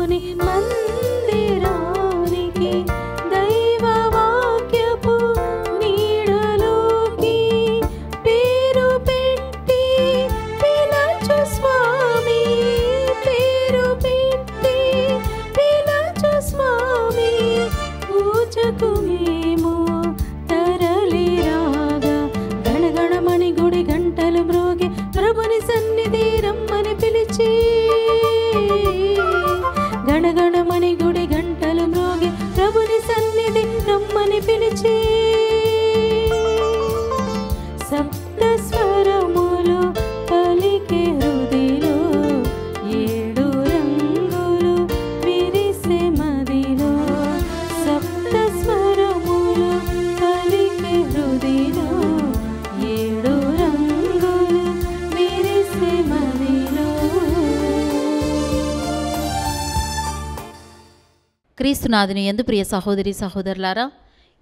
దేవుని మందిరానికి దైవ వాక్యపు నీడలోకి పేరు పెట్టి పిలచు స్వామి, పేరు పెట్టి పిలచు స్వామి. పూజకు మేము తరలి రాగా గణగణమణి గుడి గంటలు మ్రోగి ప్రభుని సన్నిధి రమ్మని పిలిచి, గణగణమణి గుడి గంటలు మ్రోగి ప్రభుని సన్నిధి రమ్మని పిలిచి. సప్త స్వరములు పలికే హృదిలో, ఏడు రంగులు విరిసే మదిలో. సప్త స్వరములు పలికే హృదిలో, ఏడు రంగులు విరిసే మదిలో. క్రీస్తునాథుని యందు ప్రియ సహోదరి సహోదరులారా,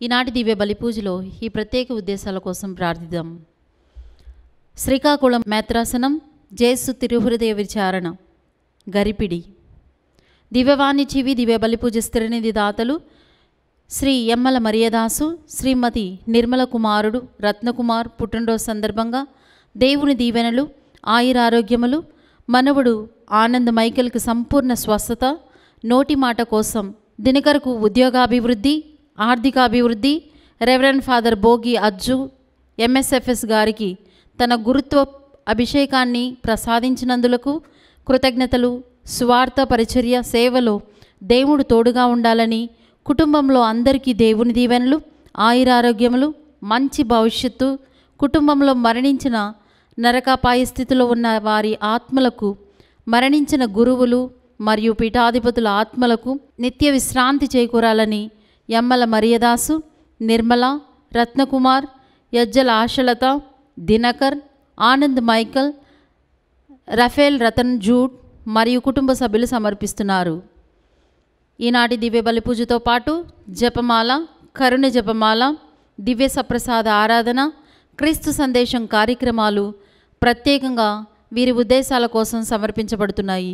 ఈనాటి దివ్య బలి పూజలో ఈ ప్రత్యేక ఉద్దేశాల కోసం ప్రార్థిద్దాం. శ్రీకాకుళం మేత్రాసనం జేసు తిరుహృదయ విచారణ గరిపిడి దివ్యవాణి చివి దివ్య బలి పూజ స్థిరనిధి దాతలు శ్రీ యమ్మల మరియదాసు, శ్రీమతి నిర్మల కుమారుడు రత్నకుమార్ పుట్టినరోజు సందర్భంగా దేవుని దీవెనలు, ఆయురారోగ్యములు, మనవుడు ఆనంద్ మైకేల్కి సంపూర్ణ స్వస్థత, నోటి మాట కోసం దినకరకు ఉద్యోగాభివృద్ధి, ఆర్థికాభివృద్ధి, reverend father Bhogi Ajju MSFS గారికి తన గురుత్వ అభిషేకాన్ని ప్రసాదించినందులకు కృతజ్ఞతలు. స్వార్థ పరిచర్య సేవలో దేవుడు తోడుగా ఉండాలని, కుటుంబంలో అందరికీ దేవుని దీవెనలు, ఆయురారోగ్యములు, మంచి భవిష్యత్తు, కుటుంబంలో మరణించిన నరకాపాయ స్థితిలో ఉన్న వారి ఆత్మలకు, మరణించిన గురువులు మరియు పీఠాధిపతుల ఆత్మలకు నిత్య విశ్రాంతి చేకూరాలని Yammala Mariyadasu, Nirmala, Ratnakumar, Yajjala Ashalata, Dinakar, Anand Michael, Raphael Ratan Jude మరియు కుటుంబ సభ్యులు సమర్పిస్తున్నారు. ఈనాటి దివ్య బలి పూజతో పాటు జపమాల, కరుణ జపమాల, దివ్య సప్రసాద ఆరాధన, క్రీస్తు సందేశం కార్యక్రమాలు ప్రత్యేకంగా వీరి ఉద్దేశాల కోసం సమర్పించబడుతున్నాయి.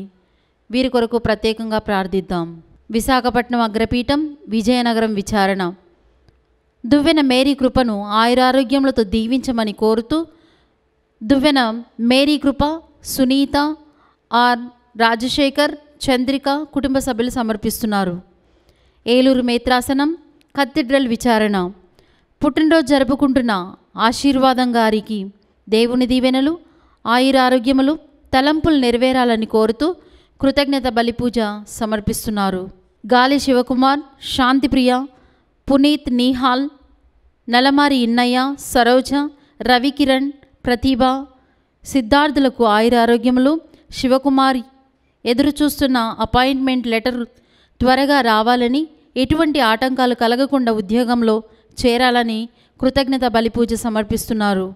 వీరి కొరకు ప్రత్యేకంగా ప్రార్థిద్దాం. విశాఖపట్నం అగ్రపీఠం విజయనగరం విచారణ దువ్వెన మేరీ కృపను ఆయురారోగ్యములతో దీవించమని కోరుతూ దువ్వెన మేరీ కృప, సునీత, ఆర్ రాజశేఖర్, చంద్రిక కుటుంబ సభ్యులు సమర్పిస్తున్నారు. ఏలూరు మేత్రాసనం కథీడ్రల్ విచారణ పుట్టినరోజు జరుపుకుంటున్న ఆశీర్వాదం గారికి దేవుని దీవెనలు, ఆయురారోగ్యములు, తలంపులు నెరవేరాలని కోరుతూ కృతజ్ఞత బలిపూజ సమర్పిస్తున్నారు. గాలి శివకుమార్, శాంతిప్రియ, పునీత్, నిహాల్, నలమారి ఇన్నయ్య, సరోజ, రవికిరణ్, ప్రతిభ, సిద్ధార్థులకు ఆయురారోగ్యములు, శివకుమార్ ఎదురుచూస్తున్న అపాయింట్మెంట్ లెటర్ త్వరగా రావాలని, ఎటువంటి ఆటంకాలు కలగకుండా ఉద్యోగంలో చేరాలని కృతజ్ఞత బలిపూజ సమర్పిస్తున్నారు.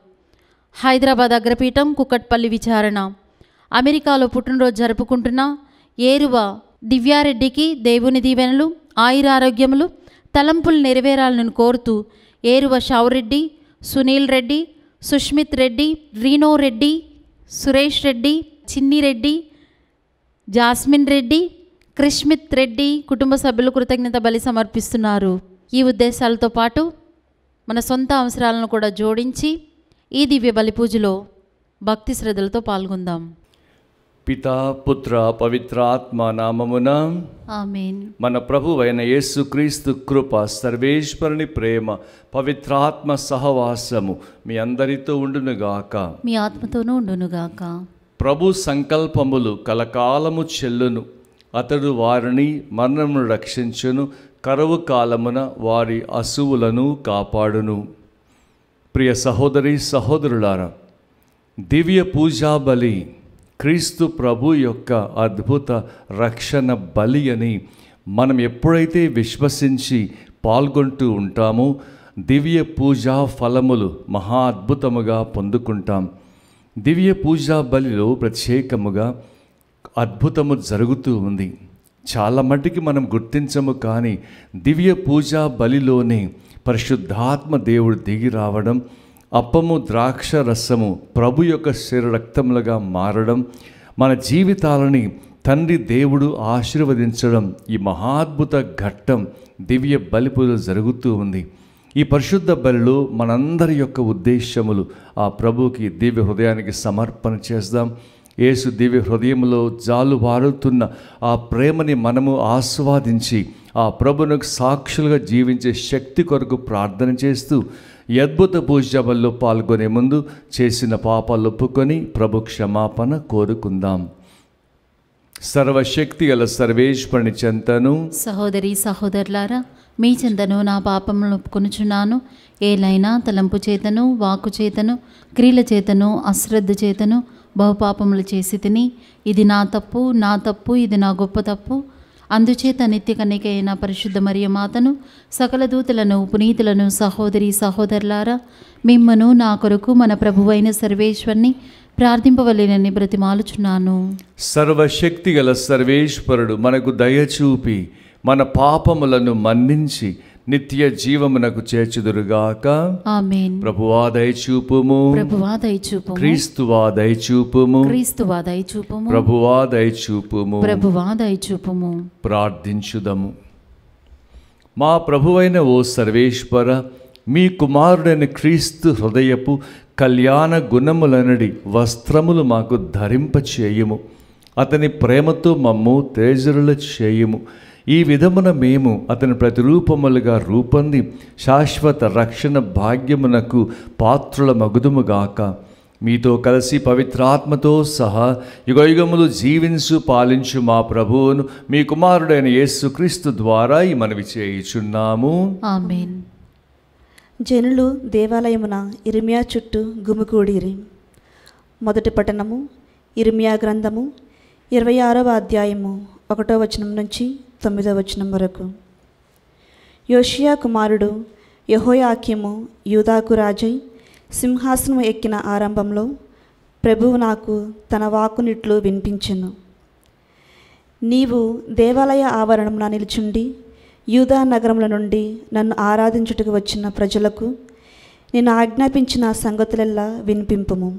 హైదరాబాద్ అగ్రపీఠం కుక్కట్పల్లి విచారణ అమెరికాలో పుట్టినరోజు జరుపుకుంటున్న ఏరువ దివ్యారెడ్డికి దేవుని దీవెనలు, ఆయురారోగ్యములు, తలంపులు నెరవేరాలని కోరుతూ ఏరువ షౌరెడ్డి, సునీల్ రెడ్డి, సుష్మిత్ రెడ్డి, రీనో రెడ్డి, సురేష్ రెడ్డి, చిన్ని రెడ్డి, జాస్మిన్ రెడ్డి, క్రిష్మిత్ రెడ్డి కుటుంబ సభ్యులు కృతజ్ఞత బలి సమర్పిస్తున్నారు. ఈ ఉద్దేశాలతో పాటు మన సొంత అవసరాలను కూడా జోడించి ఈ దివ్య బలి పూజలో భక్తి శ్రద్ధలతో పాల్గొందాం. పితా, పుత్ర, పవిత్రాత్మ నామమున ఆమేన్. మన ప్రభువైన యేసుక్రీస్తు కృప, సర్వేశ్వరుని ప్రేమ, పవిత్రాత్మ సహవాసము మీ అందరితో ఉండునుగాక. మీ ఆత్మతోనూ ఉండునుగాక. ప్రభు సంకల్పములు కలకాలము చెల్లును. అతడు వారిని మరణమును రక్షించును. కరువు కాలమున వారి అసువులను కాపాడును. ప్రియ సహోదరి సహోదరులారా, దివ్య పూజా బలి క్రీస్తు ప్రభు యొక్క అద్భుత రక్షణ బలి అని మనం ఎప్పుడైతే విశ్వసించి పాల్గొంటూ ఉంటామో దివ్య పూజా ఫలములు మహా అద్భుతముగా పొందుకుంటాం. దివ్య పూజా బలిలో ప్రత్యేకముగా అద్భుతము జరుగుతూ ఉంది. చాలా మటుకి మనం గుర్తించము, కానీ దివ్య పూజా బలిలోనే పరిశుద్ధాత్మ దేవుడు దిగి రావడం, అప్పము ద్రాక్ష రసము ప్రభు యొక్క శరీర రక్తములుగా మారడం, మన జీవితాలని తండ్రి దేవుడు ఆశీర్వదించడం ఈ మహాద్భుత ఘట్టం దివ్య బలిపూజ జరుగుతూ ఉంది. ఈ పరిశుద్ధ బలిలో మనందరి యొక్క ఉద్దేశములు ఆ ప్రభువుకి దివ్య హృదయానికి సమర్పణ చేద్దాం. యేసు దివ్య హృదయంలో జాలువారుతున్న ఆ ప్రేమని మనము ఆస్వాదించి ఆ ప్రభువునకు సాక్షులుగా జీవించే శక్తి కొరకు ప్రార్థన చేస్తూ ఈ అద్భుత పూజ బలిలో పాల్గొనే ముందు చేసిన పాపాలు ఒప్పుకొని ప్రభు క్షమాపణ కోరుకుందాం. సర్వశక్తి గల సర్వేశ్వరుని చెంతను సహోదరి సహోదరులారా, మీ చెంతను నా పాపములను ఒప్పుకొనుచున్నాను. ఏలైనా తలంపు చేతను, వాక్కు చేతను, క్రియల చేతను, అశ్రద్ధ చేతను బహుపాపములు చేసి తిని, ఇది నా తప్పు, ఇది నా గొప్ప తప్పు. అందుచేత నిత్య కన్యక అయిన పరిశుద్ధ మరియ మాతను, సకల దూతలను, పునీతులను, సహోదరి సహోదరులారా, మిమ్మను నా కొరకు మన ప్రభువైన సర్వేశ్వరుని ప్రార్థింపవలెనని బ్రతిమాలుచున్నాను. సర్వశక్తి గల సర్వేశ్వరుడు మనకు దయచూపి మన పాపములను మన్నించి నిత్య జీవమునకు చేర్చుదురుగాక. ఆమేన్. ప్రభువా దయచూపుము, ప్రభువా దయచూపుము, క్రీస్తువా దయచూపుము, క్రీస్తువా దయచూపుము, ప్రభువా దయచూపుము. ప్రభువా దయచూపుము. ప్రార్థించుదము. మా ప్రభువైన ఓ సర్వేశ్వర, మీ కుమారుడైన క్రీస్తు హృదయపు కళ్యాణ గుణములనడి వస్త్రములు మాకు ధరింపచేయుము. అతని ప్రేమతో మమ్ము తేజరుల చేయుము. ఈ విధమున మేము అతని ప్రతిరూపములుగా రూపొంది శాశ్వత రక్షణ భాగ్యమునకు పాత్రుల మగుదుముగాక. మీతో కలిసి పవిత్రాత్మతో సహా యుగయుగములు జీవించు పాలించు మా ప్రభువును మీ కుమారుడైన యేసుక్రీస్తు ద్వారా ఈ మనవి చేయుచున్నాము. ఆమేన్. జనులు దేవాలయమున ఇర్మియా చుట్టూ గుమికూడిరి. మొదటి పట్టణము ఇర్మియా గ్రంథము 26వ అధ్యాయము 1వ వచనం నుంచి 9వ వచనం వరకు. యోషియా కుమారుడు యెహోయాకీము యూదాకు రాజై సింహాసనం ఎక్కిన ఆరంభంలో ప్రభువు నాకు తన వాక్కునిట్లు వినిపించెను. నీవు దేవాలయ ఆవరణమున నిలుచుండి యూదా నగరముల నుండి నన్ను ఆరాధించుటకు వచ్చిన ప్రజలకు నేను ఆజ్ఞాపించిన సంగతులెల్లా వినిపింపుము.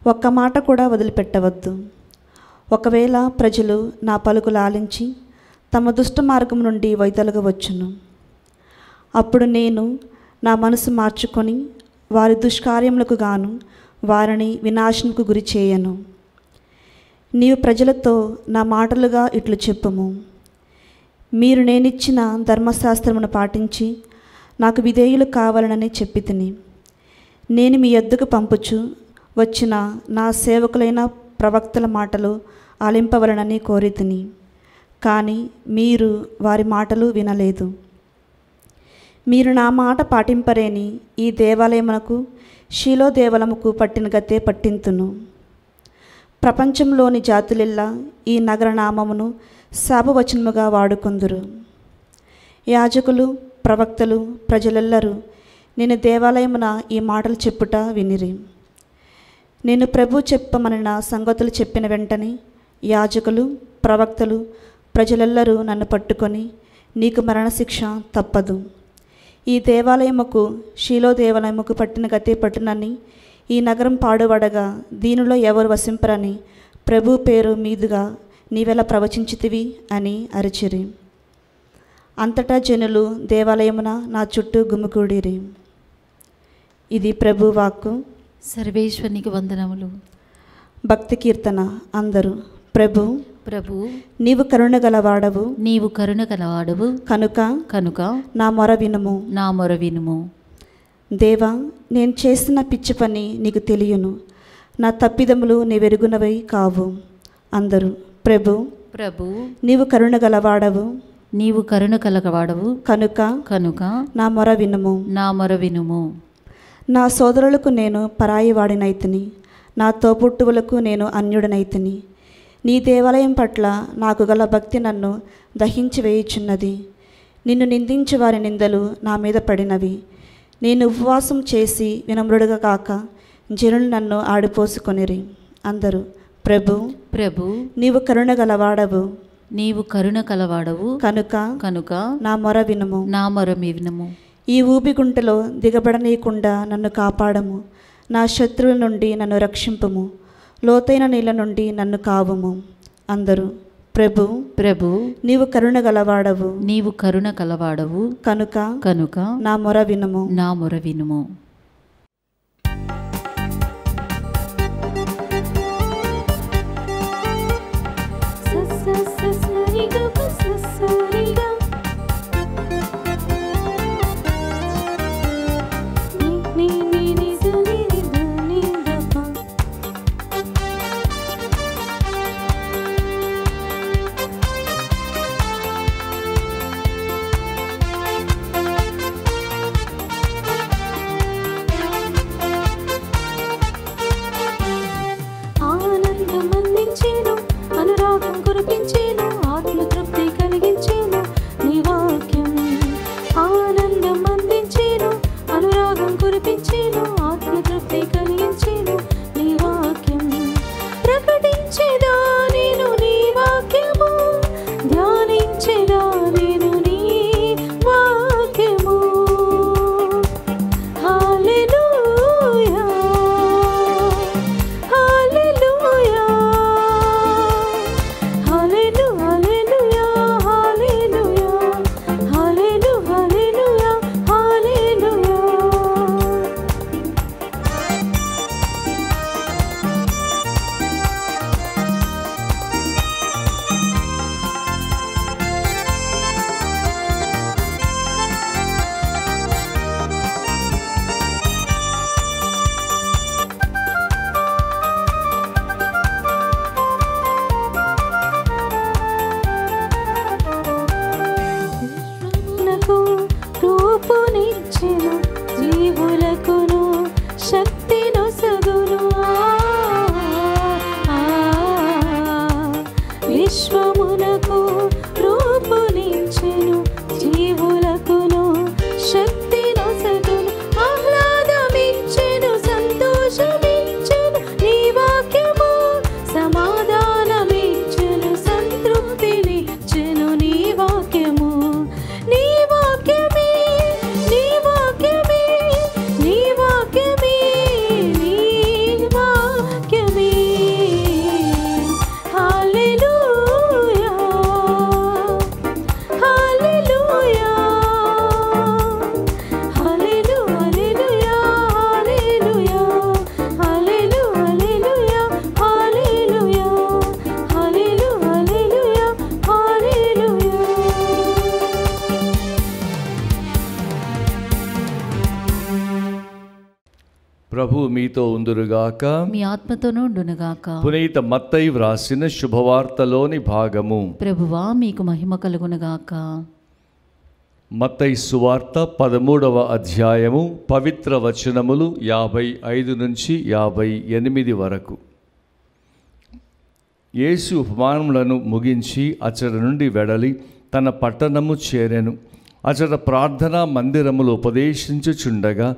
ఒక్క మాట కూడా వదిలిపెట్టవద్దు. ఒకవేళ ప్రజలు నా పలుకులు ఆలించి తమ దుష్ట మార్గం నుండి వైదొలగవచ్చును. అప్పుడు నేను నా మనసు మార్చుకొని వారి దుష్కార్యములకు గాను వారిని వినాశనకు గురి చేయను. నీవు ప్రజలతో నా మాటలుగా ఇట్లు చెప్పుము. మీరు నేనిచ్చిన ధర్మశాస్త్రమును పాటించి నాకు విధేయులు కావాలనని చెప్పి తిని, నేను మీ యొద్దకు పంపుచు వచ్చిన నా సేవకులైన ప్రవక్తల మాటలు ఆలింపవలనని కోరి తిని, కానీ మీరు వారి మాటలు వినలేదు. మీరు నా మాట పాటింపరేని ఈ దేవాలయమునకు షీలో దేవాలయముకు పట్టిన గతే పట్టింతును. ప్రపంచంలోని జాతులెల్లా ఈ నగర నామమును శాపవచనముగా వాడుకొందురు. యాజకులు, ప్రవక్తలు, ప్రజలెల్లరూ నేను దేవాలయమున ఈ మాటలు చెప్పుట వినిరి. నేను ప్రభు చెప్పమనిన సంగతులు చెప్పిన వెంటనే యాజకులు, ప్రవక్తలు, ప్రజలెల్లరూ నన్ను పట్టుకొని, నీకు మరణశిక్ష తప్పదు, ఈ దేవాలయముకు షీలో దేవాలయముకు పట్టిన గతే పట్టునని ఈ నగరం పాడుబడగా దీనిలో ఎవరు వసింపరని ప్రభు పేరు మీదుగా నీవెలా ప్రవచించితివి అని అరిచిరి. అంతటా జనులు దేవాలయమున నా చుట్టూ గుమికూడిరి. ఇది ప్రభు వాక్కు. సర్వేశ్వరునికి వందనములు. భక్తి కీర్తన. అందరూ ప్రభు ప్రభు నీవు కరుణ గలవాడవు, నీవు కరుణ కలవాడవు కనుక కనుక నా మొర వినుము. నా మొర వినుము. దేవా, నేను చేసిన పిచ్చి పని నీకు తెలియను, నా తప్పిదములు నీవెరుగునవై కావు. అందరూ ప్రభు ప్రభు నీవు కరుణ గలవాడవు, నీవు కరుణ కలగవాడవు కనుక కనుక నా మొర వినుము. నా మొర వినుము. నా సోదరులకు నేను పరాయి వాడినైతిని, నా తోబుట్టువులకు నేను అన్యుడనైతిని. నీ దేవాలయం పట్ల నాకు గల భక్తి నన్ను దహించి వేయుచున్నది. నిన్ను నిందించే వారి నిందలు నా మీద పడినవి. నేను ఉపవాసం చేసి వినమ్రుడుగా కాక జనులు నన్ను ఆడిపోసుకొనిరి. అందరూ ప్రభు ప్రభు నీవు కరుణ గలవాడవు, నీవు కరుణ కలవాడవు కనుక కనుక నా మొర వినుము. నా మొర వినుము. ఈ ఊబిగుంటలో దిగబడనీయకుండా నన్ను కాపాడము. నా శత్రువుల నుండి నన్ను రక్షింపుము. లోతైన నీళ్ళ నుండి నన్ను కావుము. అందరూ ప్రభు ప్రభు నీవు కరుణ గలవాడవు, నీవు కరుణ కలవాడవు కనుక నా మొర వినుము. నా మొర వినుము. ప్రభు మీతో ఉందురుగాక, మీ ఆత్మతోనూ ఉండునుగాక. పునీత మత్తయి వ్రాసిన శుభవార్తలోని భాగము. ప్రభువా మీకు మహిమ కలుగునుగాక. మత్తయి సువార్త 13వ అధ్యాయము పవిత్ర వచనములు 55 నుంచి 58 వరకు. యేసు ఉపమానములను ముగించి అచ్చట నుండి వెడలి తన పట్టణము చేరెను. అచ్చట ప్రార్థనా మందిరములు ఉపదేశించుచుండగా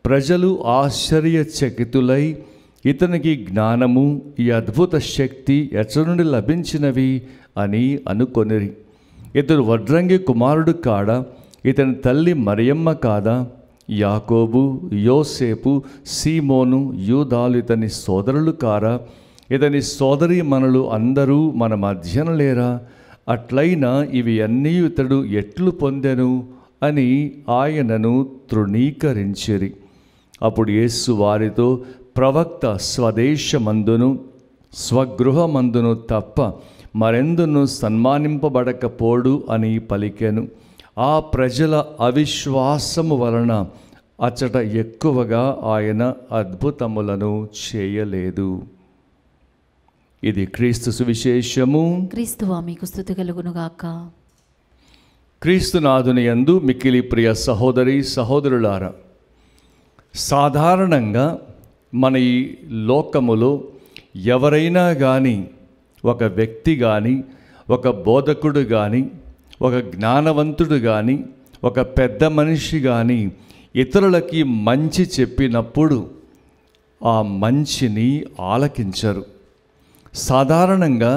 ప్రజలు ఆశ్చర్యచకితులై ఇతనికి జ్ఞానము, ఈ అద్భుత శక్తి ఎచ్చట నుండి లభించినవి అని అనుకొనిరి. ఇతడు వడ్రంగి కుమారుడు కాడా? ఇతని తల్లి మరియమ్మ కాదా? యాకోబు, యోసేపు, సీమోను, యూదాలు ఇతని సోదరులు కారా? ఇతని సోదరీమణులు అందరూ మన మధ్యన లేరా? అట్లయినా ఇవి అన్నీ ఇతడు ఎట్లు పొందెను అని ఆయనను తృణీకరించిరి. అప్పుడు యేసు వారితో, ప్రవక్త స్వదేశమందును స్వగృహమందును తప్ప మరెందును సన్మానింపబడకపోడు అని పలికెను. ఆ ప్రజల అవిశ్వాసము వలన అచ్చట ఎక్కువగా ఆయన అద్భుతములను చేయలేదు. ఇది క్రీస్తు సువిశేషము. క్రీస్తువా మీకు స్తుతి కలుగునుగాక. క్రీస్తునాథుని యందు మిక్కిలి ప్రియ సహోదరి సహోదరులారా, సాధారణంగా మన ఈ లోకములో ఎవరైనా కానీ, ఒక వ్యక్తి కానీ, ఒక బోధకుడు కానీ, ఒక జ్ఞానవంతుడు కానీ, ఒక పెద్ద మనిషి కానీ ఇతరులకి మంచి చెప్పినప్పుడు ఆ మంచిని ఆలకించరు. సాధారణంగా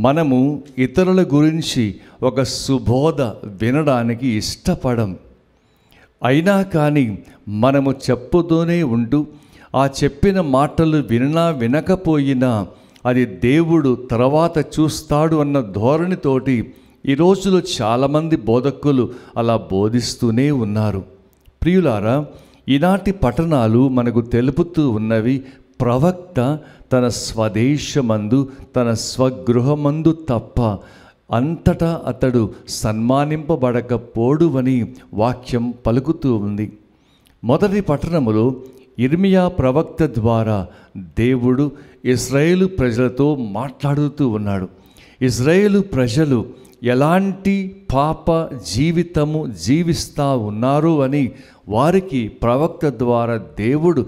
మనము ఇతరుల గురించి ఒక సుబోధ వినడానికి ఇష్టపడం. అయినా కానీ మనము చెప్పుతూనే ఉంటూ ఆ చెప్పిన మాటలు వినకపోయినా అది దేవుడు తర్వాత చూస్తాడు అన్న ధోరణితోటి ఈ రోజులో చాలామంది బోధకులు అలా బోధిస్తూనే ఉన్నారు. ప్రియులారా, ఈనాటి పఠనాలు మనకు తెలుపుతూ ఉన్నవి, ప్రవక్త తన స్వదేశమందు తన స్వగృహమందు తప్ప అంతటా అతడు సన్మానింపబడకపోడు అని వాక్యం పలుకుతూ ఉంది. మొదటి పట్టణములో ఇర్మియా ప్రవక్త ద్వారా దేవుడు ఇశ్రాయేలు ప్రజలతో మాట్లాడుతూ ఉన్నాడు. ఇశ్రాయేలు ప్రజలు ఎలాంటి పాప జీవితము జీవిస్తూ ఉన్నారు అని వారికి ప్రవక్త ద్వారా దేవుడు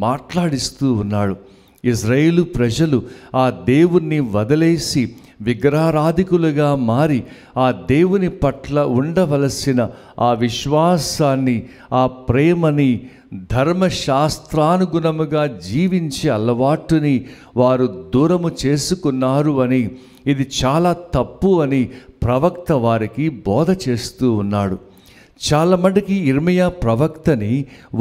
మాట్లాడిస్తూ ఉన్నాడు. ఇశ్రాయేలు ప్రజలు ఆ దేవుణ్ణి వదిలేసి విగ్రహారాధికులుగా మారి ఆ దేవుని పట్ల ఉండవలసిన ఆ విశ్వాసాన్ని, ఆ ప్రేమని, ధర్మశాస్త్రానుగుణముగా జీవించే అలవాటుని వారు దూరము చేసుకున్నారు అని, ఇది చాలా తప్పు అని ప్రవక్త వారికి బోధ చేస్తూ ఉన్నాడు. చాలా మటుకి ఇర్మియా ప్రవక్తని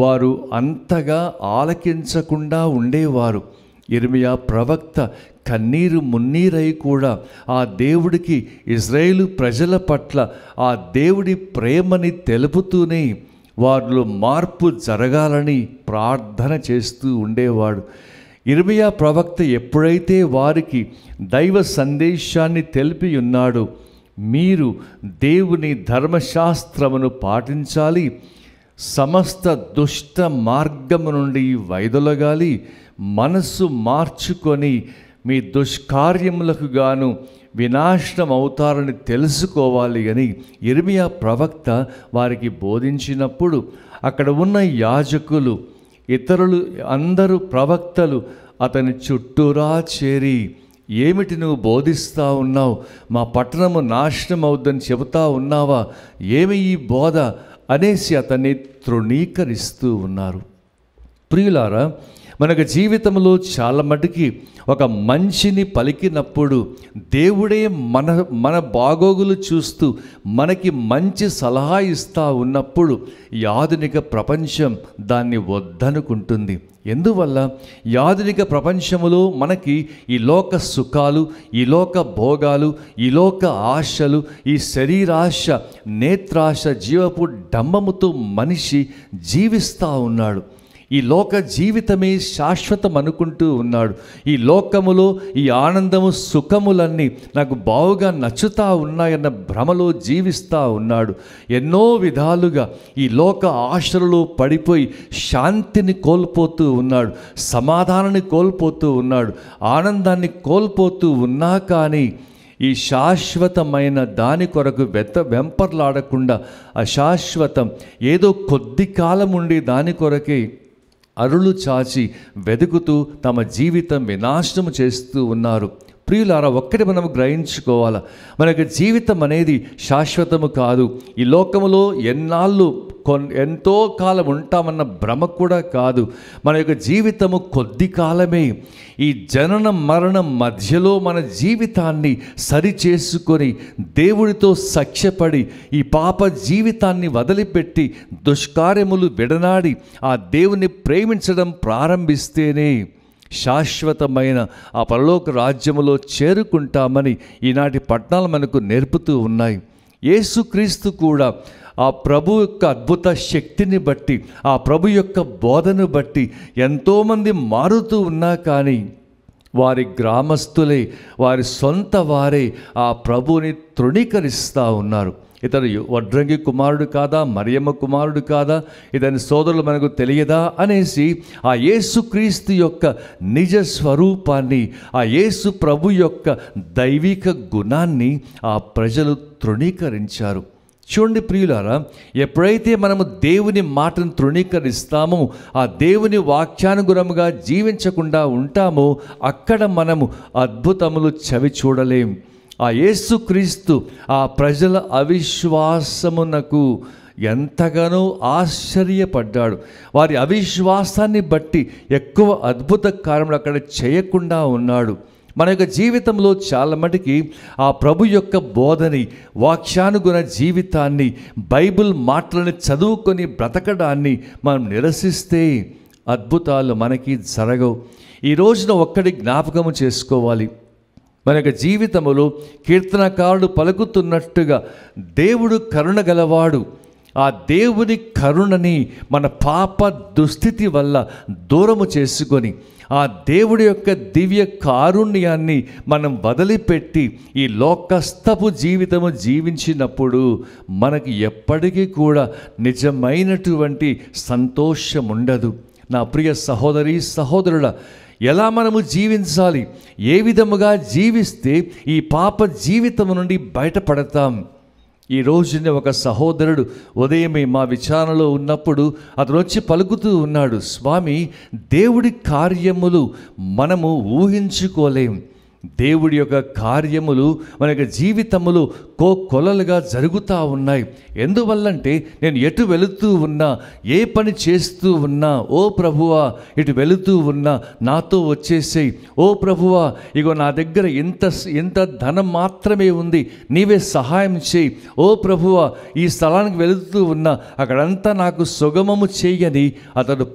వారు అంతగా ఆలకించకుండా ఉండేవారు. ఇర్మియా ప్రవక్త కన్నీరు మున్నీరై కూడా ఆ దేవుడికి, ఇశ్రాయేలు ప్రజల పట్ల ఆ దేవుడి ప్రేమని తెలుపుతూనే వారిలో మార్పు జరగాలని ప్రార్థన చేస్తూ ఉండేవాడు. ఇర్మియా ప్రవక్త ఎప్పుడైతే వారికి దైవ సందేశాన్ని తెలిపి ఉన్నాడో, మీరు దేవుని ధర్మశాస్త్రమును పాటించాలి, సమస్త దుష్ట మార్గము నుండి వైదొలగాలి, మనస్సు మార్చుకొని మీ దుష్కార్యములకు గాను వినాశనం అవుతారని తెలుసుకోవాలి అని ఇర్మియా ప్రవక్త వారికి బోధించినప్పుడు, అక్కడ ఉన్న యాజకులు, ఇతరులు అందరూ ప్రవక్తలు అతని చుట్టూరా చేరి, ఏమిటి నువ్వు బోధిస్తూ ఉన్నావు? మా పట్టణము నాశనం అవుద్దని చెబుతా ఉన్నావా? ఏమి ఈ బోధ అనేసి అతన్ని తృణీకరిస్తూ ఉన్నారు. ప్రియులారా, మనకు జీవితంలో చాలా మటుకి ఒక మంచిని పలికినప్పుడు దేవుడే మన బాగోగులు చూస్తూ మనకి మంచి సలహా ఇస్తూ ఉన్నప్పుడు ఈ ఆధునిక ప్రపంచం దాన్ని వద్దనుకుంటుంది. ఎందువల్ల? ఈ ఆధునిక ప్రపంచములో మనకి ఈ లోక సుఖాలు, ఈ లోక భోగాలు, ఈ లోక ఆశలు, ఈ శరీరాశ, నేత్రాశ, జీవపు డంబముతో మనిషి జీవిస్తూ ఉన్నాడు. ఈ లోక జీవితమే శాశ్వతం అనుకుంటూ ఉన్నాడు. ఈ లోకములో ఈ ఆనందము, సుఖములన్నీ నాకు బావుగా నచ్చుతూ ఉన్నాయన్న భ్రమలో జీవిస్తూ ఉన్నాడు. ఎన్నో విధాలుగా ఈ లోక ఆశలలో పడిపోయి శాంతిని కోల్పోతూ ఉన్నాడు, సమాధానాన్ని కోల్పోతూ ఉన్నాడు, ఆనందాన్ని కోల్పోతూ ఉన్నా కానీ ఈ శాశ్వతమైన దాని కొరకు వెంపర్లాడకుండా అశాశ్వతం ఏదో కొద్ది కాలం ఉండి దాని కొరకే అరులు చాచి వెతుకుతూ తమ జీవితం వినాశనం చేస్తూ ఉన్నారు. ప్రియులారా, ఒక్కటి మనం గ్రహించుకోవాలా, మనకి జీవితం అనేది శాశ్వతము కాదు. ఈ లోకములో ఎన్నాళ్ళు ఎంతో కాలం ఉంటామన్న భ్రమ కూడా కాదు. మన యొక్క జీవితము కొద్ది కాలమే. ఈ జనన మరణం మధ్యలో మన జీవితాన్ని సరిచేసుకొని దేవుడితో సాక్ష్యపడి ఈ పాప జీవితాన్ని వదిలిపెట్టి దుష్కార్యములు విడనాడి ఆ దేవుని ప్రేమించడం ప్రారంభిస్తేనే శాశ్వతమైన ఆ పరలోక రాజ్యములో చేరుకుంటామని ఈనాటి పట్టణాలు మనకు నేర్పుతూ ఉన్నాయి. యేసుక్రీస్తు కూడా ఆ ప్రభు యొక్క అద్భుత శక్తిని బట్టి, ఆ ప్రభు యొక్క బోధను బట్టి ఎంతోమంది మారుతూ ఉన్నా కానీ వారి గ్రామస్తులే, వారి సొంత వారే ఆ ప్రభువుని తృణీకరిస్తూ ఉన్నారు. ఇతను వడ్రంగి కుమారుడు కాదా, మరియమ్మ కుమారుడు కాదా, ఇతని సోదరులు మనకు తెలియదా అనేసి ఆ యేసుక్రీస్తు యొక్క నిజ స్వరూపాన్ని, ఆ యేసు ప్రభు యొక్క దైవిక గుణాన్ని ఆ ప్రజలు తృణీకరించారు. చూడండి ప్రియులారా, ఎప్పుడైతే మనము దేవుని మాటను తృణీకరిస్తామో, ఆ దేవుని వాక్యానుగుణముగా జీవించకుండా ఉంటామో, అక్కడ మనము అద్భుతములు చవి చూడలేం. ఆ యేసుక్రీస్తు ఆ ప్రజల అవిశ్వాసమునకు ఎంతగానో ఆశ్చర్యపడ్డాడు. వారి అవిశ్వాసాన్ని బట్టి ఎక్కువ అద్భుత కార్యములు అక్కడ చేయకుండా ఉన్నాడు. మన యొక్క జీవితంలో చాలా మటుకి ఆ ప్రభు యొక్క బోధని, వాక్యానుగుణ జీవితాన్ని, బైబిల్ మాటలను చదువుకొని బ్రతకడాన్ని మనం నిరసిస్తే అద్భుతాలు మనకి జరగవు. ఈ రోజున ఒక్కటి జ్ఞాపకము చేసుకోవాలి, మన యొక్క జీవితములో కీర్తనకారుడు పలుకుతున్నట్టుగా దేవుడు కరుణ గలవాడు. ఆ దేవుని కరుణని మన పాప దుస్థితి వల్ల దూరము చేసుకొని ఆ దేవుడి యొక్క దివ్య కారుణ్యాన్ని మనం వదిలిపెట్టి ఈ లోకస్తపు జీవితము జీవించినప్పుడు మనకి ఎప్పటికీ కూడా నిజమైనటువంటి సంతోషం ఉండదు. నా ప్రియ సహోదరి సహోదరుల, ఎలా మనము జీవించాలి, ఏ విధముగా జీవిస్తే ఈ పాప జీవితము నుండి బయటపడతాం? ఈ రోజున ఒక సహోదరుడు ఉదయమే మా విచారణలో ఉన్నప్పుడు అతను వచ్చి పలుకుతూ ఉన్నాడు, స్వామి, దేవుడి కార్యములు మనము ఊహించుకోలేం. దేవుడి యొక్క కార్యములు మన యొక్క జీవితములు కొలలుగా జరుగుతూ ఉన్నాయి. ఎందువల్లంటే నేను ఎటు వెళుతూ ఉన్నా, ఏ పని చేస్తూ ఉన్నా, ఓ ప్రభువా ఇటు వెళుతూ ఉన్నా నాతో వచ్చేసేయి, ఓ ప్రభువా ఇగో నా దగ్గర ఎంత ధనం మాత్రమే ఉంది, నీవే సహాయం చేయి, ఓ ప్రభువా ఈ స్థలానికి వెళుతూ ఉన్నా అక్కడంతా నాకు సుగమము చేయని అతడు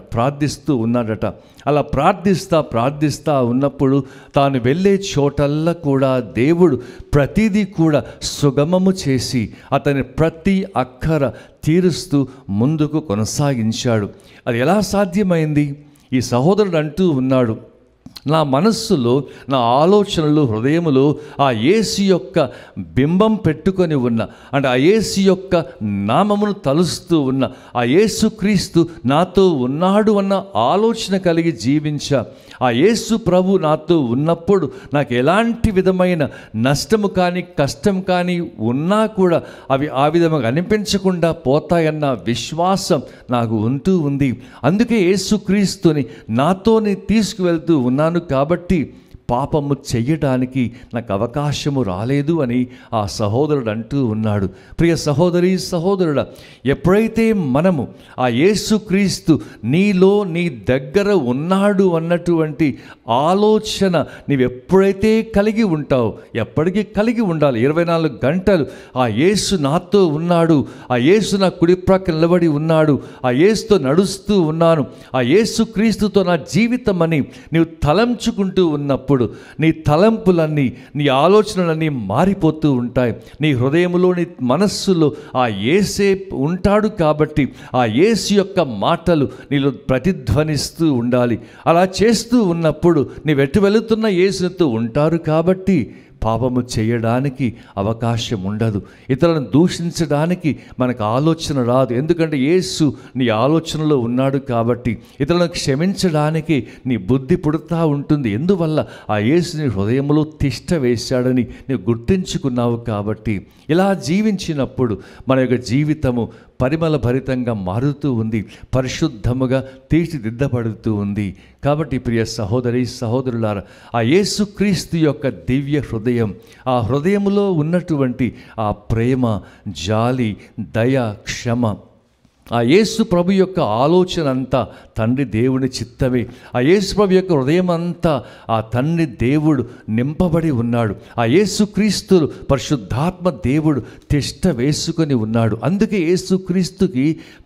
ప్రార్థిస్తూ ఉన్నాడట. అలా ప్రార్థిస్తా ఉన్నప్పుడు తాను వెళ్ళే చోటల్లా కూడా దేవుడు ప్రతిదీ కూడా సుగమము చేసి అతని ప్రతి అక్కర తీరుస్తూ ముందుకు కొనసాగించాడు. అది ఎలా సాధ్యమైంది? ఈ సహోదరుడు అంటూ ఉన్నాడు, నా మనస్సులో, నా ఆలోచనలు, హృదయములో ఆ యేసు యొక్క బింబం పెట్టుకొని ఉన్న, అంటే ఆ యేసు యొక్క నామమును తలుస్తూ ఉన్న, ఆ యేసుక్రీస్తు నాతో ఉన్నాడు అన్న ఆలోచన కలిగి జీవించా. ఆ యేసు ప్రభు నాతో ఉన్నప్పుడు నాకు ఎలాంటి విధమైన నష్టము కానీ కష్టం కానీ ఉన్నా కూడా అవి ఆ విధంగా అనిపించకుండా పోతాయన్న విశ్వాసం నాకు ఉంటూ ఉంది. అందుకే యేసుక్రీస్తుని నాతోని తీసుకువెళ్తూ ఉన్నాను కాబట్టి పాపము చెయ్యడానికి నాకు అవకాశము రాలేదు అని ఆ సహోదరుడు అంటూ ఉన్నాడు. ప్రియ సహోదరి సహోదరుడా, ఎప్పుడైతే మనము ఆ యేసుక్రీస్తు నీలో నీ దగ్గర ఉన్నాడు అన్నటువంటి ఆలోచన నీవు ఎప్పుడైతే కలిగి ఉంటావు, ఎప్పటికీ కలిగి ఉండాలి. 24 గంటలు ఆ యేసు నాతో ఉన్నాడు, ఆ యేసు నా కుడి ప్రక్క నిలబడి ఉన్నాడు, ఆ యేసుతో నడుస్తూ ఉన్నాను, ఆ యేసుక్రీస్తుతో నా జీవితం అని నీవు తలంచుకుంటూ ఉన్నప్పుడు నీ తలంపులన్నీ, నీ ఆలోచనలన్నీ మారిపోతూ ఉంటాయి. నీ హృదయంలో, నీ మనస్సులో ఆ యేసే ఉంటాడు కాబట్టి ఆ యేసు యొక్క మాటలు నీలో ప్రతిధ్వనిస్తూ ఉండాలి. అలా చేస్తూ ఉన్నప్పుడు నీవెటు వెళుతున్న యేసుతో ఉంటారు కాబట్టి పాపము చేయడానికి అవకాశం ఉండదు. ఇతరులను దూషించడానికి మనకు ఆలోచన రాదు. ఎందుకంటే యేసు నీ ఆలోచనలో ఉన్నాడు కాబట్టి ఇతరులను క్షమించడానికి నీ బుద్ధి పుడుతూ ఉంటుంది. ఎందువల్ల ఆ యేసు నీ హృదయంలో తిష్ట వేశాడని నీవు గుర్తించుకున్నావు కాబట్టి ఇలా జీవించినప్పుడు మన యొక్క జీవితము పరిమళ భరితంగా మారుతూ ఉంది, పరిశుద్ధముగా తీర్చిదిద్దబడుతూ ఉంది. కాబట్టి ప్రియ సహోదరి సహోదరులారా, ఆ యేసుక్రీస్తు యొక్క దివ్య హృదయం, ఆ హృదయములో ఉన్నటువంటి ఆ ప్రేమ, జాలి, దయ, క్షమ, ఆ యేసు ప్రభు యొక్క ఆలోచన అంతా తండ్రి దేవుని చిత్తమే. ఆ యేసు ప్రభు యొక్క హృదయం అంతా ఆ తండ్రి దేవుడు నింపబడి ఉన్నాడు. ఆ యేసుక్రీస్తు పరిశుద్ధాత్మ దేవుడు తిష్ట వేసుకొని ఉన్నాడు. అందుకే యేసుక్రీస్తుకి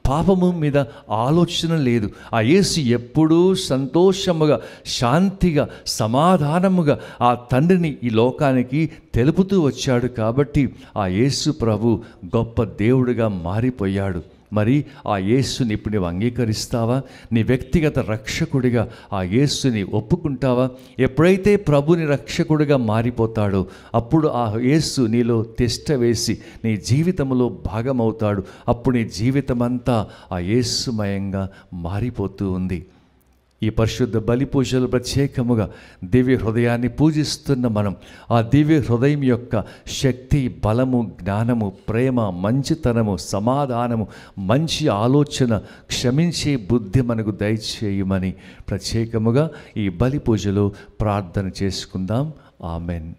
పాపము మీద ఆలోచన లేదు. ఆ యేసు ఎప్పుడూ సంతోషముగా, శాంతిగా, సమాధానముగా ఆ తండ్రిని ఈ లోకానికి తెలుపుతూ వచ్చాడు. కాబట్టి ఆ యేసు ప్రభు గొప్ప దేవుడిగా మారిపోయాడు. మరి ఆ యేసుని ఇప్పుడు నీవు అంగీకరిస్తావా? నీ వ్యక్తిగత రక్షకుడిగా ఆ యేసుని ఒప్పుకుంటావా? ఎప్పుడైతే ప్రభుని రక్షకుడిగా మారిపోతాడో అప్పుడు ఆ యేసు నీలో తిష్ట వేసి నీ జీవితంలో భాగమవుతాడు. అప్పుడు నీ జీవితమంతా ఆ యేసుమయంగా మారిపోతూ ఉంది. ఈ పరిశుద్ధ బలి పూజలు ప్రత్యేకముగా దివ్య హృదయాన్ని పూజిస్తున్న మనం ఆ దివ్య హృదయం యొక్క శక్తి, బలము, జ్ఞానము, ప్రేమ, మంచితనము, సమాధానము, మంచి ఆలోచన, క్షమించే బుద్ధి మనకు దయచేయమని ప్రత్యేకముగా ఈ బలి పూజలో ప్రార్థన చేసుకుందాం. ఆమెన్.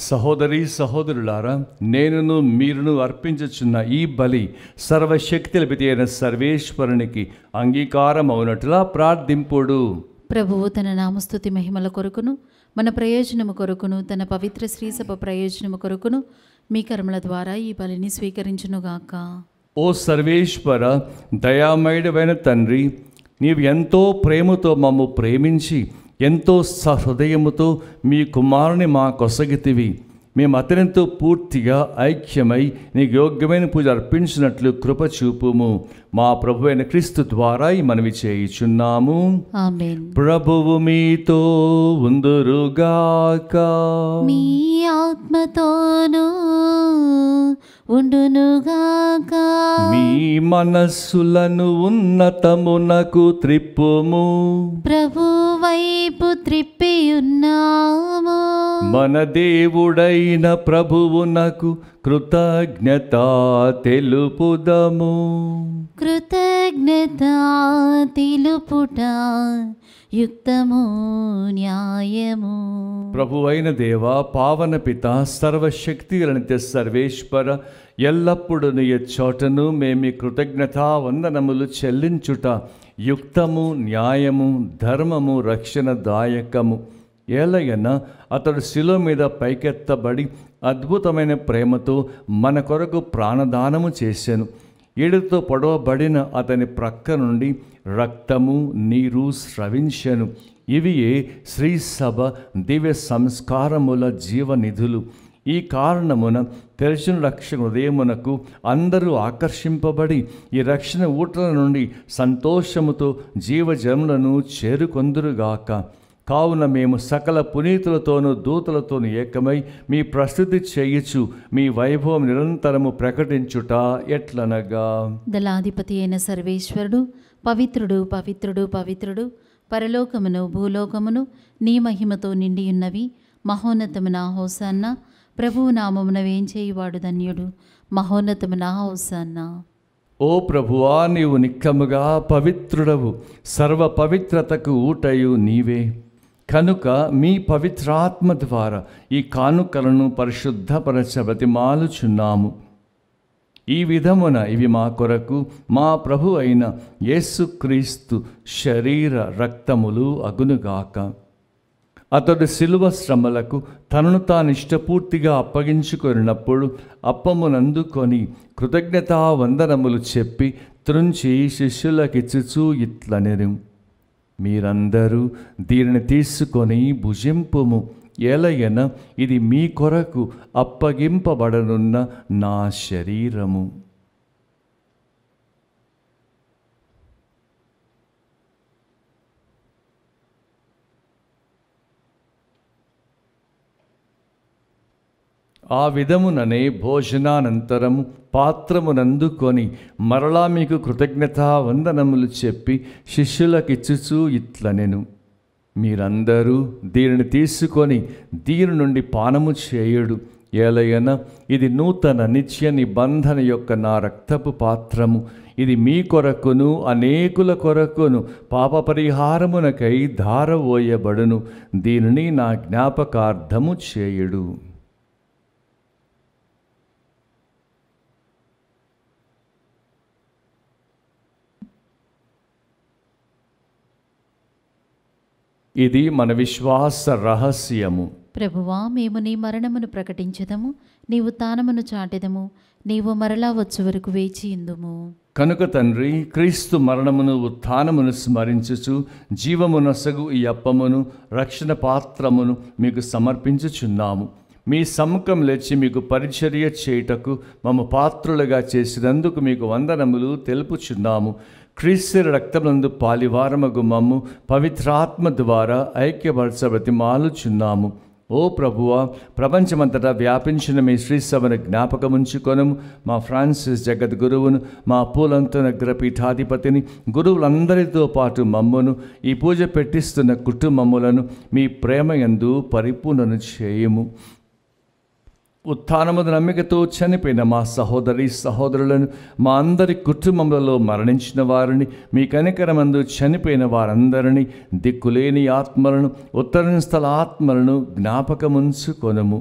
సహోదరి సహోదరులారా, నేనును మీరును అర్పించుచున్న ఈ బలి సర్వశక్తిలపితి అయిన సర్వేశ్వరునికి అంగీకారం అవునట్లా ప్రార్థింపుడు. ప్రభువు తన నామస్తుతి మహిమల కొరకును మన ప్రయోజనము కొరకును తన పవిత్ర శ్రీసభ ప్రయోజనము కొరకును మీ కర్మల ద్వారా ఈ బలిని స్వీకరించునుగాక. ఓ సర్వేశ్వర, దయామయుడవైన తండ్రి, నీవు ఎంతో ప్రేమతో మమ్ము ప్రేమించి ఎంతో సహృదయముతో మీ కుమారుని మా కొసగితివి. మేము అతనితో పూర్తిగా ఐక్యమై నీకు యోగ్యమైన పూజ అర్పించినట్లు కృప చూపుము. మా ప్రభు అయిన క్రీస్తు ద్వారా ఈ మనవి చేయుచున్నాము. ఆమేన్. ప్రభువు మీతో ఉందురుగాక. మీ ఆత్మతోనూ ఉండునుగాక. మీ మనస్సులను ఉన్నతమునకు త్రిప్పుము. ప్రభు వైపు త్రిప్పి ఉన్నాము. మన దేవుడైన ప్రభువునకు కృతజ్ఞత తెలుపుదము. కృతజ్ఞత తెలుపుట యుక్తము న్యాయము. ప్రభువైన దేవ, పావన పిత, సర్వశక్తి నిత్య సర్వేశ్వర, ఎల్లప్పుడూ నీ చోటను మేము కృతజ్ఞతా వందనములు చెల్లించుట యుక్తము న్యాయము ధర్మము రక్షణదాయకము. ఏలయన అతడు శిలువ మీద పైకెత్తబడి అద్భుతమైన ప్రేమతో మన కొరకు ప్రాణదానము చేశాను. ఏడుతో పొడవబడిన అతని ప్రక్క నుండి రక్తము నీరు స్రవించెను. ఇవియే శ్రీసభ దివ్య సంస్కారముల జీవనిధులు. ఈ కారణమున తెరిచిన రక్షణ హృదయమునకు అందరూ ఆకర్షింపబడి ఈ రక్షణ ఊటల నుండి సంతోషముతో జీవజములను చేరుకొందురుగాక. కావున మేము సకల పునీతులతోనూ దూతలతోనూ ఏకమై మీ ప్రస్తుతి చేయుచు మీ వైభవం నిరంతరము ప్రకటించుట ఎట్లనగా, దళాధిపతి అయిన సర్వేశ్వరుడు పవిత్రుడు పవిత్రుడు పవిత్రుడు, పరలోకమును భూలోకమును నీ మహిమతో నిండియున్నవి. మహోన్నతమున హోసన్న. ప్రభువు నామమున వేంచేయువాడు ధన్యుడు. మహోన్నతమున హోసన్న. ఓ ప్రభువా, నీవు నిక్కముగా పవిత్రుడవు, సర్వ పవిత్రతకు ఊటయు నీవే. కనుక మీ పవిత్రాత్మ ద్వారా ఈ కానుకలను పరిశుద్ధపరచ బ్రతిమాలుచున్నాము. ఈ విధమున ఇవి మా కొరకు మా ప్రభు అయిన యేసుక్రీస్తు శరీర రక్తములు అగునుగాక. అతడు శిలువ శ్రమలకు తనను తాను ఇష్టపూర్తిగా అప్పగించుకొనినప్పుడు అప్పమునందుకొని కృతజ్ఞతా వందనములు చెప్పి త్రుంచి శిష్యులకిచ్చుచూ ఇట్లనెను, మీరందరూ దీనిని తీసుకొని భుజింపుము. ఏలయన ఇది మీ కొరకు అప్పగింపబడనున్న నా శరీరము. ఆ విధముననే భోజనానంతరము పాత్రమునందుకొని మరలా మీకు కృతజ్ఞతా వందనములు చెప్పి శిష్యులకిచ్చుచూ ఇట్లనెను, మీరందరూ దీనిని తీసుకొని దీని నుండి పానము చేయుడు. ఏలయన ఇది నూతన నిత్య నిబంధన యొక్క నా రక్తపు పాత్రము. ఇది మీ కొరకును అనేకుల కొరకును పాప పరిహారమునకై ధారవోయబడును. దీనిని నా జ్ఞాపకార్థము చేయుడు. ఇది మన విశ్వాస రహస్యము. ప్రభువా, మేము నీ మరణమును ప్రకటించదము, నీ ఉత్థానమును చాటెదము, నీవు మరలా వచ్చు వరకు వేచి ఇందుము. కనుక తండ్రి, క్రీస్తు మరణమును ఉత్థానమును స్మరించుచు జీవమునొసగు ఈ అప్పమును రక్షణ పాత్రమును మీకు సమర్పించుచున్నాము. మీ సముఖం లేచి మీకు పరిచర్య చేయుటకు మమ్మ పాత్రులుగా చేసినందుకు మీకు వందనములు తెలుపుచున్నాము. క్రీస్తు రక్తమునందు పాలివారమగు మమ్ము పవిత్రాత్మ ద్వారా ఐక్యపరచ బ్రతిమాలుచున్నాము. ఓ ప్రభువా, ప్రపంచమంతటా వ్యాపించిన మీ శ్రీసభను జ్ఞాపకముంచుకొనము. మా ఫ్రాన్సిస్ జగద్గురువును, మా పూలంతనగ్ర పీఠాధిపతిని, గురువులందరితో పాటు మమ్మును, ఈ పూజ పెట్టిస్తున్న కుటుంబములను మీ ప్రేమయందు పరిపూర్ణను చేయుము. ఉత్థానముద నమ్మికతో చనిపోయిన మా సహోదరి సహోదరులను, మా అందరి కుటుంబములలో మరణించిన వారిని, మీ కనికరమందు చనిపోయిన వారందరినీ, దిక్కులేని ఆత్మలను, ఉత్తర స్థల ఆత్మలను జ్ఞాపకముంచుకొనుము.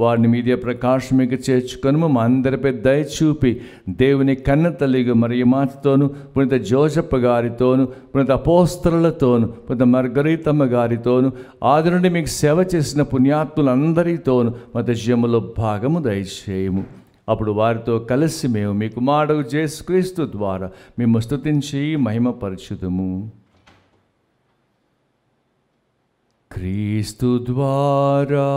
వారిని మీదే ప్రకాశమికి చేర్చుకొని మా అందరిపై దయ చూపి దేవుని కన్న తల్లిగా మరియమాతతోను, పునీత జోసెఫ్ గారితోను, పునీత అపోస్తలులతోను, పునీత మార్గరీతమ్మ గారితోను, ఆది నుండి మీకు సేవ చేసిన పుణ్యాత్ములందరితోను మా జీవములో భాగము దయచేయము. అప్పుడు వారితో కలిసి మేము మీ కుమారుడు యేసుక్రీస్తు ద్వారా మేము స్తుతించి మహిమపరచుదుము. క్రీస్తు ద్వారా,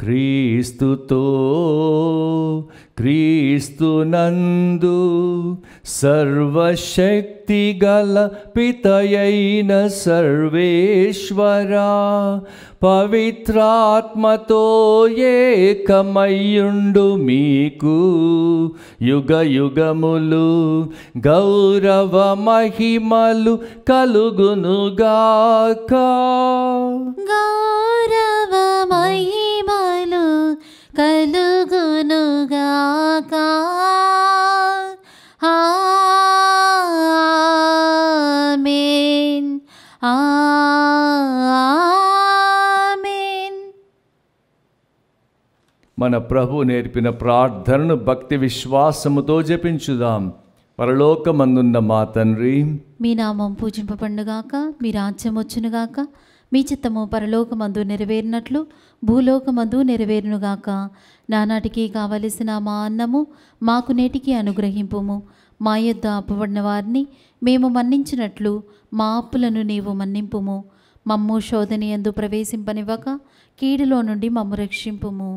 క్రీస్తుతో, క్రీస్తునందు సర్వశక్తి గల పితయైన సర్వేశ్వరా, పవిత్రాత్మతో ఏకమయ్యుండు మీకు యుగ యుగములు గౌరవ మహిమలు కలుగునుగాక. గౌరవ మహిమలు కలుగునుగాక. ఆమేన్. ఆమేన్. మన ప్రభు నేర్పిన ప్రార్థనను భక్తి విశ్వాసముతో జపించుదాం. పరలోకమందున్న మా తండ్రి, మీ నామం పూజింపబడుగాక, మీ రాజ్యం వచ్చునుగాక, మీ చిత్తము పరలోకమందు నెరవేరినట్లు భూలోకమందు నెరవేరునుగాక. నానాటికి కావలసిన మా అన్నము మాకు నేటికి అనుగ్రహింపుము. మా యొద్ద అప్పుబడిన వారిని మేము మన్నించినట్లు మా అప్పులను నీవు మన్నింపుము. మమ్ము శోధనయందు ప్రవేశింపనివ్వక కీడులో నుండి మమ్ము రక్షింపుము.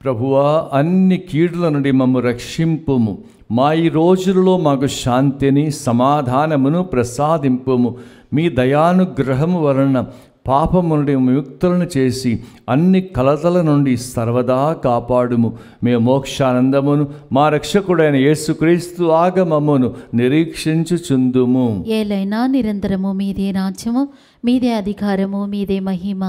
ప్రభువా, అన్ని కీడుల నుండి మమ్ము రక్షింపుము. మా ఈ రోజులలో మాకు శాంతిని సమాధానమును ప్రసాదింపుము. మీ దయానుగ్రహము వలన పాపము నుండి విముక్తులను చేసి అన్ని కలతల నుండి సర్వదా కాపాడుము. మేము మోక్షానందమును మా రక్షకుడైన యేసుక్రీస్తు ఆగమమును నిరీక్షించుచుందుము. ఏలైనా నిరంతరము మీదే రాజ్యము, మీదే అధికారము, మీదే మహిమ.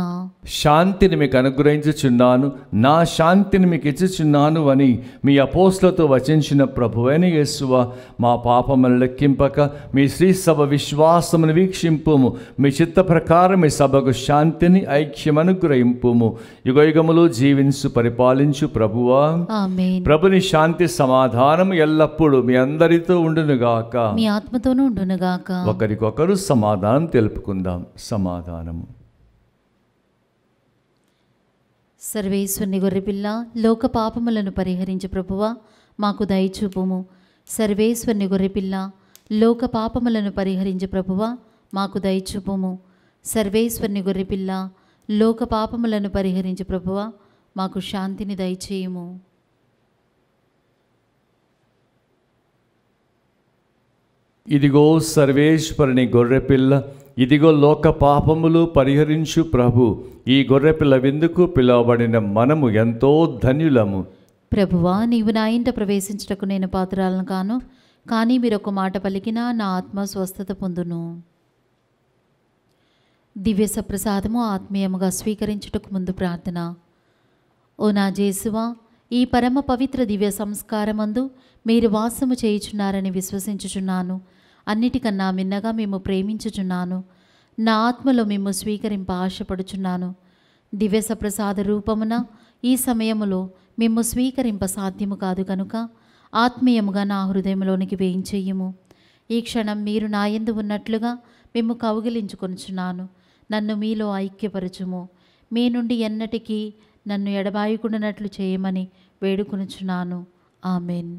శాంతిని మీకు అనుగ్రహించుచున్నాను, నా శాంతిని మీకు ఇచ్చుచున్నాను అని మీ అపోస్తులతో వచించిన ప్రభువైన యేసువా, మా పాపములను లెక్కింపక మీ శ్రీ సభ విశ్వాసమును వీక్షింపుము. మీ చిత్త ప్రకారం మీ సభకు శాంతిని ఐక్యం అనుగ్రహింపుము. యుగయుగములు జీవించు పరిపాలించు ప్రభువా, ఆమేన్. ప్రభుని శాంతి సమాధానము ఎల్లప్పుడూ మీ అందరితో ఉండునుగాక. మీ ఆత్మతోనూ ఉండునుగాక. ఒకరికొకరు సమాధానం తెలుపుకుందాం. సమాధానము. సర్వేశ్వరుని గొర్రెపిల్ల, లోక పాపములను పరిహరించు ప్రభువా, మాకు దయచూపుము. సర్వేశ్వరుని గొర్రెపిల్ల, లోక పాపములను పరిహరించు ప్రభువా, మాకు దయచూపుము. సర్వేశ్వరుని గొర్రెపిల్ల, లోక పాపములను పరిహరించు ప్రభువా, మాకు శాంతిని దయచేయుము. ఇదిగో సర్వేశ్వరుని గొర్రెపిల్ల, ఇదిగో లోక పాపములు పరిహరించు ప్రభు. ఈ గొర్రెపిల్ల విందుకు పిలువబడిన మనము ఎంతో ధన్యులము. ప్రభువా, నీవు నా ఇంట ప్రవేశించుటకు నేను పాత్రాలను కాను, కానీ మీరు ఒక మాట పలికినా నా ఆత్మ స్వస్థత పొందును. దివ్య సప్రసాదము ఆత్మీయముగా స్వీకరించుటకు ముందు ప్రార్థన. ఓ నా జేసువా, ఈ పరమ పవిత్ర దివ్య సంస్కారమందు మీరు వాసము చేయుచున్నారని విశ్వసించుచున్నాను. అన్నిటికన్నా మిన్నగా మేము ప్రేమించుచున్నాను. నా ఆత్మలో మేము స్వీకరింప ఆశపడుచున్నాను. దివ్య సప్రసాద రూపమున ఈ సమయములో మేము స్వీకరింప సాధ్యము కాదు కనుక ఆత్మీయముగా నా హృదయంలోనికి వేయించేయుము. ఈ క్షణం మీరు నా యందు ఉన్నట్లుగా మేము కౌగిలించుకొనుచున్నాను. నన్ను మీలో ఐక్యపరచుము. మీ నుండి ఎన్నటికీ నన్ను ఎడబాయకుండానట్లు చేయమని వేడుకొనుచున్నాను. ఆమెన్.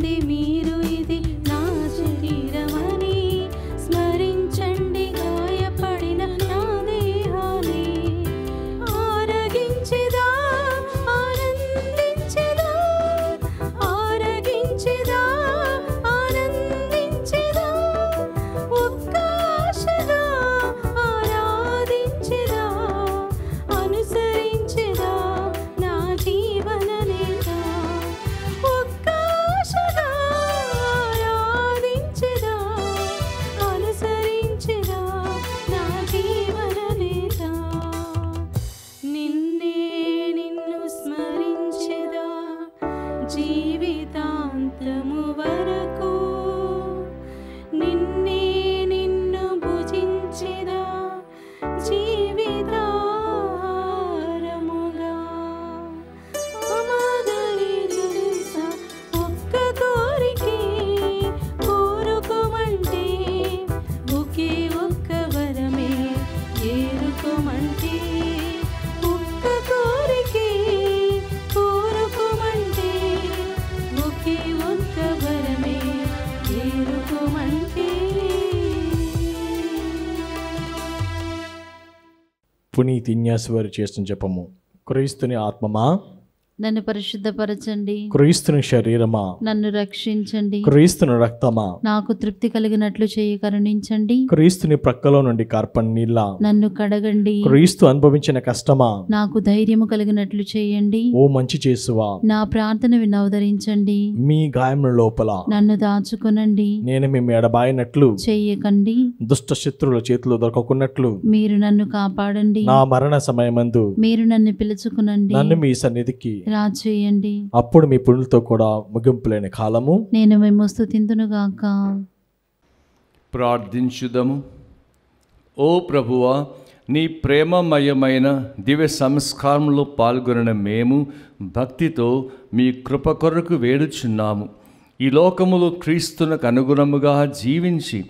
వినండి మీరు ఇది నా శరీరమని, స్మరించండి గాయపడిన నా దేహాన్ని. ఆరగించెదా ఆనందించెదా, ఆరగించెదా ఆనందించెదా, ఒక్క ఆశగా ఆరాధించెదా, అనుసరించెదా నా జీవన నేత. ఒక్క ఆశగా ఆరాధించెదా, అనుసరించెదా నా జీవన నేత. నిన్నే నిన్ను స్మరించెదా జీవితాంతము వరకు, నిన్నే నిన్ను భుజించెదా జీవితారముగా. అమదని తెలుసా ఒక్క కోరికే కోరుకోమంటే, ఒకే ఒక్క వరమే ఏరుకోమంటే, ఒక్క కోరికే కోరుకోమంటే, ఒకే ఒక్క వరమే ఏరుకోమంటే. పునీత్ ఇన్యాస్ వారు చేస్తున్న జపము. క్రీస్తుని ఆత్మమా నన్ను పరిశుద్ధపరచండి, క్రీస్తుని శరీరమా నన్ను రక్షించండి, క్రీస్తుని రక్తమా నాకు తృప్తి కలిగినట్లు చేయి కరుణించండి, క్రీస్తుని ప్రక్కలో నుండి కార్పణ నీళ్ళ నన్ను కడగండి, క్రీస్తు అనుభవించిన కష్టమా నాకు ధైర్యము కలిగినట్లు చేయండి, ఓ మంచి చేసువా నా ప్రార్థన వినవదరించండి, మీ గాయముల లోపల నన్ను దాచుకొనండి, నేను మేము ఎడబాయినట్లు చెయ్యకండి, దుష్ట శత్రువుల చేతిలో దొరకకున్నట్లు మీరు నన్ను కాపాడండి, నా మరణ సమయమందు మీరు నన్ను పిలుచుకునండి, నన్ను మీ సన్నిధికి రాచేయండి. అప్పుడు మీ పుణ్యులతో కూడా ముగింపు లేని కాలము నేను మేము స్తుతింతునుగాక. ప్రార్థించుదము. ఓ ప్రభువా, నీ ప్రేమమయమైన దివ్య సంస్కారంలో పాల్గొనిన మేము భక్తితో మీ కృప కొరకు వేడుచున్నాము. ఈ లోకములో క్రీస్తునకు అనుగుణముగా జీవించి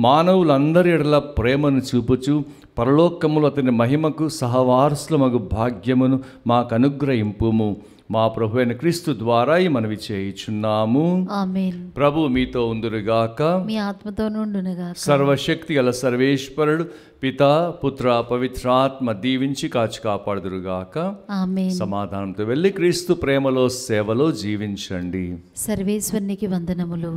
మానవులందరి ఎడల ప్రేమను చూపుచు పరలోకములు అతని మహిమకు సహవారసులమగు భాగ్యమును మాకు అనుగ్రహింపుము. మా ప్రభు అయిన క్రీస్తు ద్వారా ఈ మనవి చేయుచున్నాము. ఆమేన్. ప్రభు మీతో ఉందురుగాక. మీ ఆత్మతో నుండునుగాక. సర్వశక్తి గల సర్వేశ్వరుడు పితా పుత్ర పవిత్రాత్మ దీవించి కాచి కాపాడుదురుగాక. ఆమేన్. సమాధానంతో వెళ్ళి క్రీస్తు ప్రేమలో సేవలో జీవించండి. సర్వేశ్వరునికి వందనములు.